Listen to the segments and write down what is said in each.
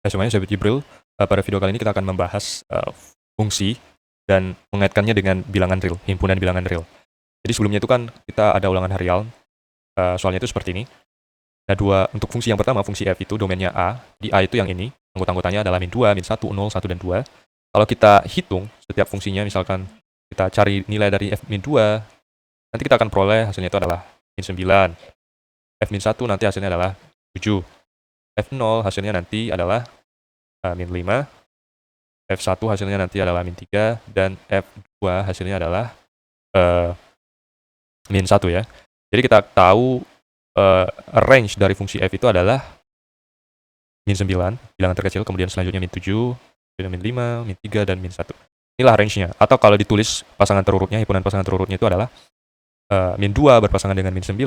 Semuanya Sobat Jibril, pada video kali ini kita akan membahas fungsi dan mengaitkannya dengan bilangan real, himpunan bilangan real. Jadi sebelumnya itu kan kita ada ulangan harian, soalnya itu seperti ini. Nah, untuk fungsi yang pertama, fungsi f itu domainnya A, di A itu yang ini, anggota-anggotanya adalah min 2, min 1, 0, 1, dan 2. Kalau kita hitung setiap fungsinya, misalkan kita cari nilai dari f min 2, nanti kita akan peroleh hasilnya itu adalah min 9. F min 1 nanti hasilnya adalah 7. F0 hasilnya nanti adalah min 5, F1 hasilnya nanti adalah min 3, dan F2 hasilnya adalah min 1 ya. Jadi kita tahu range dari fungsi F itu adalah min 9, bilangan terkecil, kemudian selanjutnya min 7, kemudian min 5, min 3, dan min 1. Inilah range-nya. Atau kalau ditulis pasangan terurutnya, himpunan pasangan terurutnya itu adalah min 2 berpasangan dengan min 9,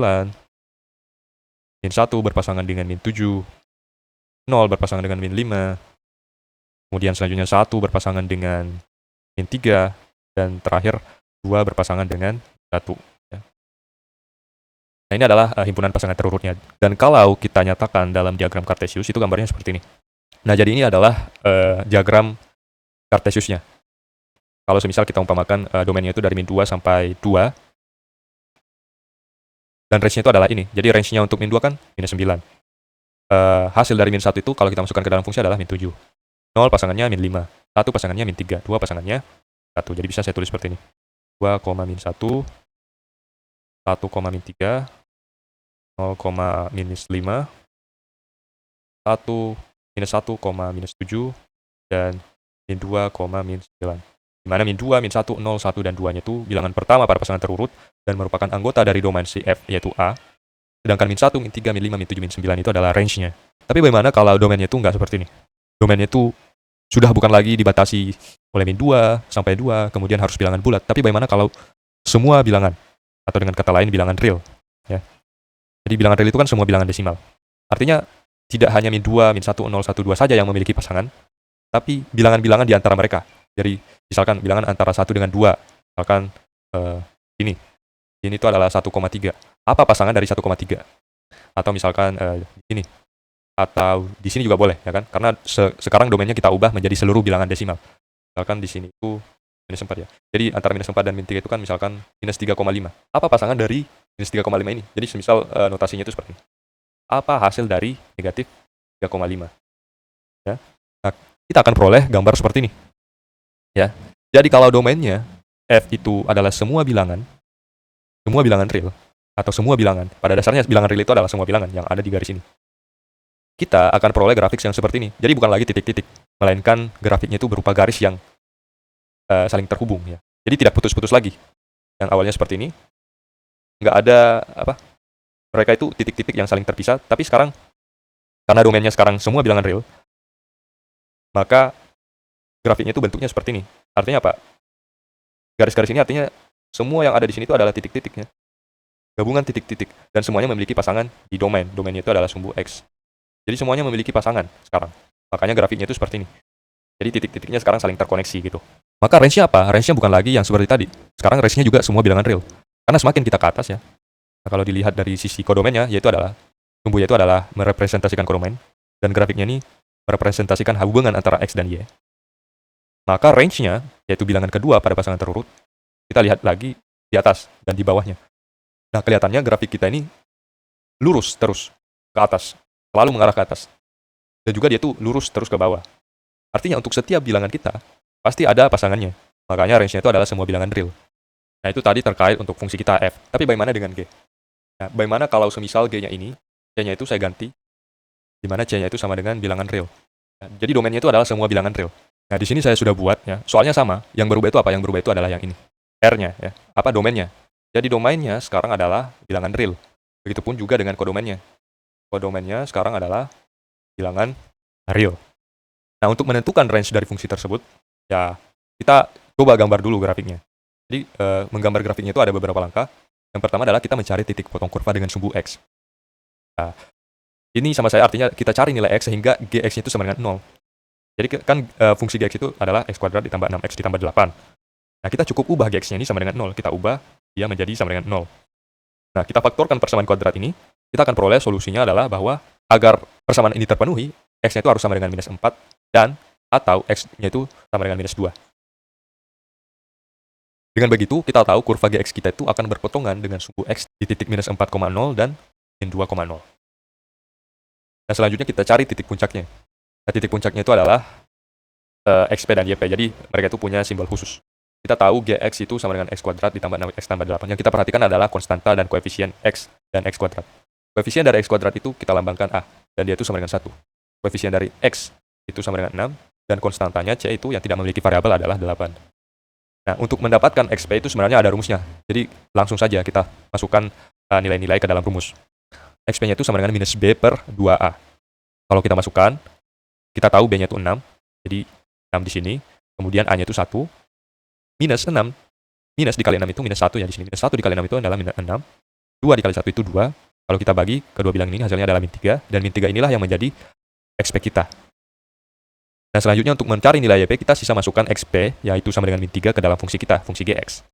min 1 berpasangan dengan min 7, 0 berpasangan dengan min 5, kemudian selanjutnya 1 berpasangan dengan min 3, dan terakhir 2 berpasangan dengan 1. Ya. Nah, ini adalah himpunan pasangan terurutnya. Dan kalau kita nyatakan dalam diagram Cartesius, itu gambarnya seperti ini. Nah, jadi ini adalah diagram Cartesiusnya. Kalau semisal kita umpamakan domainnya itu dari min 2 sampai 2, dan range-nya itu adalah ini. Jadi range-nya untuk min 2 kan minus 9. Hasil dari min 1 itu kalau kita masukkan ke dalam fungsi adalah min 7. 0 pasangannya min 5, 1 pasangannya min 3, 2 pasangannya 1. Jadi bisa saya tulis seperti ini. 2, min 1, 1, min 3, 0, minus 5, 1, minus 1, minus 7, dan min 2, minus 9. Di mana min 2, min 1, 0, 1, dan 2-nya itu bilangan pertama pada pasangan terurut dan merupakan anggota dari domain CF yaitu A. Sedangkan min 1, min 3, min 5, min 7, min 9 itu adalah range-nya. Tapi bagaimana kalau domainnya itu nggak seperti ini? Domainnya itu sudah bukan lagi dibatasi oleh min 2 sampai 2, kemudian harus bilangan bulat. Tapi bagaimana kalau semua bilangan, atau dengan kata lain bilangan real? Ya. Jadi bilangan real itu kan semua bilangan desimal. Artinya tidak hanya min 2, min 1, 0, 1, 2 saja yang memiliki pasangan, tapi bilangan-bilangan di antara mereka. Jadi misalkan bilangan antara 1 dengan 2, misalkan ini itu adalah 1,3. Apa pasangan dari 1,3? Atau misalkan ini, atau di sini juga boleh, ya kan? Karena sekarang domainnya kita ubah menjadi seluruh bilangan desimal. Misalkan di sini itu minus 4 ya. Jadi antara minus 4 dan min 3 itu kan misalkan minus 3,5. Apa pasangan dari minus 3,5 ini? Jadi semisal notasinya itu seperti ini. Apa hasil dari negatif 3,5? Ya. Nah, kita akan peroleh gambar seperti ini. Ya. Jadi kalau domainnya F itu adalah semua bilangan real, atau semua bilangan, pada dasarnya bilangan real itu adalah semua bilangan yang ada di garis ini. Kita akan peroleh grafik yang seperti ini. Jadi bukan lagi titik-titik, melainkan grafiknya itu berupa garis yang saling terhubung ya. Jadi tidak putus-putus lagi. Yang awalnya seperti ini, nggak ada mereka itu titik-titik yang saling terpisah. Tapi sekarang karena domainnya sekarang semua bilangan real, maka grafiknya itu bentuknya seperti ini. Artinya apa? Garis-garis ini artinya semua yang ada di sini itu adalah titik-titiknya. Gabungan titik-titik, dan semuanya memiliki pasangan di domain. Domainnya itu adalah sumbu X. Jadi semuanya memiliki pasangan sekarang. Makanya grafiknya itu seperti ini. Jadi titik-titiknya sekarang saling terkoneksi gitu. Maka range-nya apa? Range-nya bukan lagi yang seperti tadi. Sekarang range-nya juga semua bilangan real. Karena semakin kita ke atas ya. Nah, kalau dilihat dari sisi kodomainnya, yaitu adalah sumbunya itu adalah merepresentasikan kodomain, dan grafiknya ini merepresentasikan hubungan antara X dan Y. Maka range-nya, yaitu bilangan kedua pada pasangan terurut, kita lihat lagi di atas dan di bawahnya. Nah, kelihatannya grafik kita ini lurus terus ke atas, selalu mengarah ke atas. Dan juga dia tuh lurus terus ke bawah. Artinya untuk setiap bilangan kita, pasti ada pasangannya. Makanya range-nya itu adalah semua bilangan real. Nah, itu tadi terkait untuk fungsi kita F. Tapi bagaimana dengan G? Nah, bagaimana kalau semisal G-nya ini, C-nya itu saya ganti, di mana C-nya itu sama dengan bilangan real. Nah, jadi domainnya itu adalah semua bilangan real. Nah, di sini saya sudah buat, ya. Soalnya sama. Yang berubah itu apa? Yang berubah itu adalah yang ini. R-nya, ya. Apa domainnya? Jadi domainnya sekarang adalah bilangan real. Begitupun juga dengan kodomainnya. Kodomainnya sekarang adalah bilangan real. Nah, untuk menentukan range dari fungsi tersebut, ya kita coba gambar dulu grafiknya. Jadi, menggambar grafiknya itu ada beberapa langkah. Yang pertama adalah kita mencari titik potong kurva dengan sumbu X. Nah, ini sama saya artinya kita cari nilai X sehingga Gx-nya itu sama dengan 0. Jadi kan fungsi Gx itu adalah X kuadrat ditambah 6X ditambah 8. Nah, kita cukup ubah Gx-nya ini sama dengan 0. Kita ubah dia menjadi sama dengan 0. Nah, kita faktorkan persamaan kuadrat ini, kita akan peroleh solusinya adalah bahwa agar persamaan ini terpenuhi, X-nya itu harus sama dengan minus 4 dan atau X-nya itu sama dengan minus 2. Dengan begitu, kita tahu kurva Gx kita itu akan berpotongan dengan sumbu X di titik minus 4,0 dan min 2,0. Nah, selanjutnya kita cari titik puncaknya. Nah, titik puncaknya itu adalah XP dan YP, jadi mereka itu punya simbol khusus. Kita tahu Gx itu sama dengan X kuadrat ditambah 6X tambah 8. Yang kita perhatikan adalah konstanta dan koefisien X dan X kuadrat. Koefisien dari X kuadrat itu kita lambangkan A, dan dia itu sama dengan 1. Koefisien dari X itu sama dengan 6, dan konstantanya C itu yang tidak memiliki variabel adalah 8. Nah, untuk mendapatkan XP itu sebenarnya ada rumusnya. Jadi, langsung saja kita masukkan nilai-nilai ke dalam rumus. XP-nya itu sama dengan minus B per 2A. Kalau kita masukkan, kita tahu B-nya itu 6. Jadi, 6 di sini. Kemudian A-nya itu 1. Minus 6. Minus dikali 6 itu minus 1 ya di sini. Minus 1 dikali 6 itu adalah minus 6. 2 dikali 1 itu 2. Kalau kita bagi kedua bilangan ini hasilnya adalah min 3. Dan min 3 inilah yang menjadi XP kita. Nah, selanjutnya untuk mencari nilai YP, kita sisa masukkan XP, yaitu sama dengan min 3 ke dalam fungsi kita, fungsi Gx.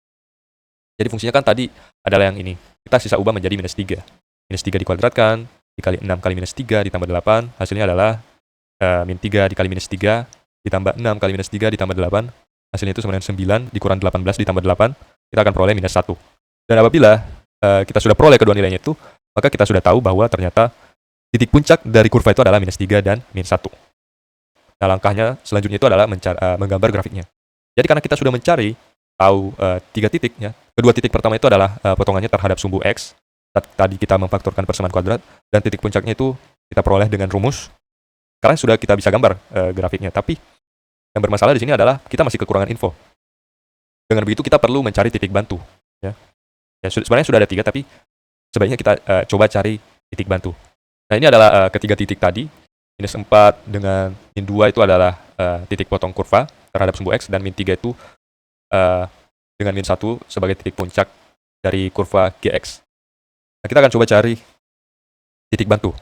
Jadi fungsinya kan tadi adalah yang ini. Kita sisa ubah menjadi minus 3. Minus 3 dikuadratkan, dikali 6 kali minus 3 ditambah 8, hasilnya adalah min 3 dikali minus 3, ditambah 6 kali minus 3 ditambah 8, hasilnya itu sama dengan 9, dikurang 18 ditambah 8, kita akan peroleh minus 1. Dan apabila kita sudah peroleh kedua nilainya itu, maka kita sudah tahu bahwa ternyata titik puncak dari kurva itu adalah minus 3 dan min 1. Nah, langkahnya selanjutnya itu adalah menggambar grafiknya. Jadi karena kita sudah mencari tahu 3 titik, ya. Kedua titik pertama itu adalah potongannya terhadap sumbu X. Tadi kita memfaktorkan persamaan kuadrat, dan titik puncaknya itu kita peroleh dengan rumus. Sekarang sudah kita bisa gambar grafiknya, tapi yang bermasalah di sini adalah kita masih kekurangan info. Dengan begitu kita perlu mencari titik bantu. Ya, sebenarnya sudah ada 3, tapi sebaiknya kita coba cari titik bantu. Nah, ini adalah ketiga titik tadi. Minus 4 dengan min 2 itu adalah titik potong kurva terhadap sumbu X, dan min 3 itu dengan min 1 sebagai titik puncak dari kurva Gx. Nah, kita akan coba cari titik bantu.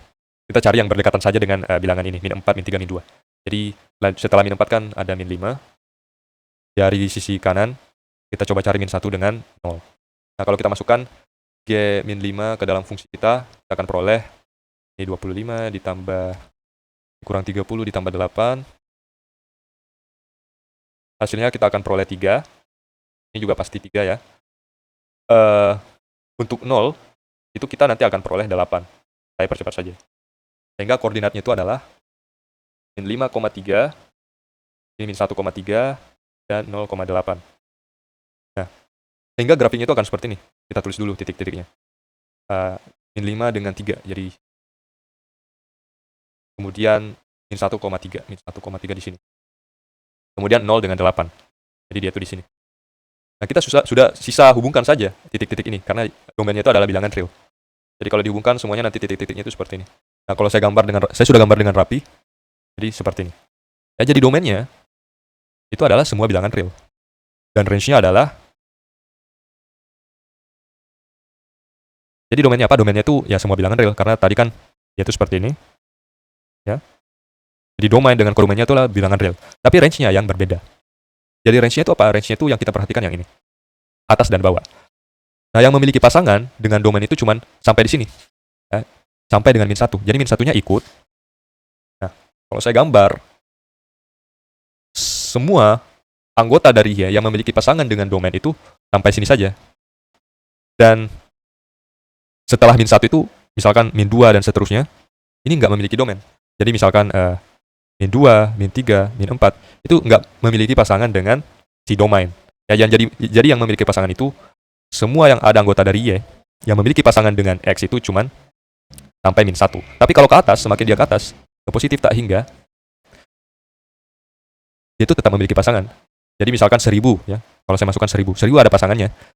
Kita cari yang berdekatan saja dengan bilangan ini, min 4, min 3, min 2. Jadi setelah min 4 kan ada min 5. Dari sisi kanan, kita coba cari min 1 dengan 0. Nah, kalau kita masukkan G min 5 ke dalam fungsi kita akan peroleh ini 25 ditambah kurang 30 ditambah 8. Hasilnya kita akan peroleh 3. Ini juga pasti 3 ya. Untuk 0, itu kita nanti akan peroleh 8. Saya percepat saja. Sehingga koordinatnya itu adalah min 5,3, ini min 1,3, dan 0,8. Nah, sehingga grafiknya itu akan seperti ini. Kita tulis dulu titik-titiknya. Min 5 dengan 3, jadi kemudian min 1,3 di sini. Kemudian 0 dengan 8. Jadi dia itu di sini. Nah, kita sudah sisa hubungkan saja titik-titik ini, karena domainnya itu adalah bilangan real. Jadi kalau dihubungkan semuanya nanti titik-titiknya itu seperti ini. Nah, kalau saya sudah gambar dengan rapi, jadi seperti ini. Ya, jadi domainnya itu adalah semua bilangan real. Dan range-nya adalah, jadi domainnya apa? Domainnya itu ya semua bilangan real, karena tadi kan yaitu seperti ini. Ya. Jadi domain dengan kodomainnya itu adalah bilangan real. Tapi range-nya yang berbeda. Jadi range-nya itu apa? Range-nya itu yang kita perhatikan yang ini. Atas dan bawah. Nah, yang memiliki pasangan dengan domain itu cuma sampai di sini. Ya. Sampai dengan min 1. Jadi min 1-nya ikut. Nah, kalau saya gambar, semua anggota dari Y yang memiliki pasangan dengan domain itu sampai sini saja. Dan setelah min 1 itu, misalkan min 2 dan seterusnya, ini nggak memiliki domain. Jadi misalkan min 2, min 3, min 4, itu nggak memiliki pasangan dengan si domain. Ya, jadi yang memiliki pasangan itu, semua yang ada anggota dari Y, yang memiliki pasangan dengan X itu cuman sampai min 1. Tapi kalau ke atas, semakin dia ke atas, ke positif tak hingga, dia itu tetap memiliki pasangan. Jadi misalkan 1000, ya. Kalau saya masukkan 1000 ada pasangannya.